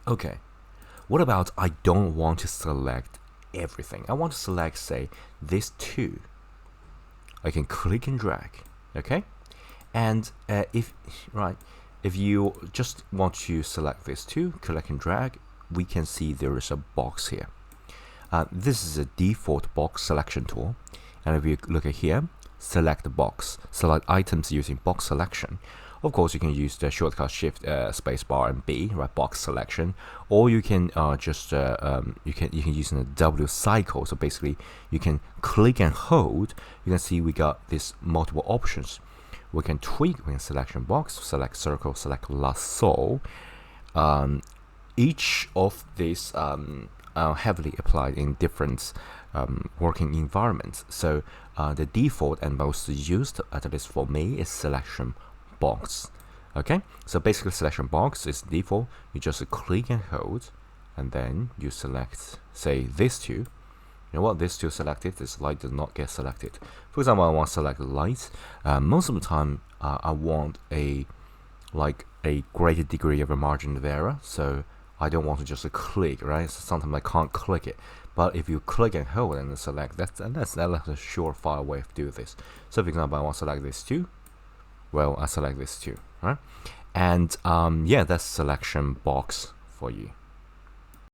Okay, what about I don't want to select everything? I want to select, say, this two. I can click and drag, okay? And if you just want to select this two, click and drag, we can see there is a box here. This is a default box selection tool. And if you look at here, select the box, select items using box selection. Of course, you can use the shortcut Shift spacebar and B, right? Box selection, or you can you can use the W cycle. So basically, you can click and hold. You can see we got these multiple options. We can tweak. We can selection box, select circle, select lasso. Each of these heavily applied in different working environments. So the default and most used, at least for me, is selection box. Okay, so basically selection box is default. You just click and hold, and then you select, say, these two. You know what? These two selected. This light does not get selected. For example, I want to select light. Most of the time, I want a greater degree of a margin of error. So I don't want to just click, right? So sometimes I can't click it. But if you click and hold and select, that's a surefire way of doing this. So for example, I want to select this two. Well, I select this two, right? And yeah, that's selection box for you.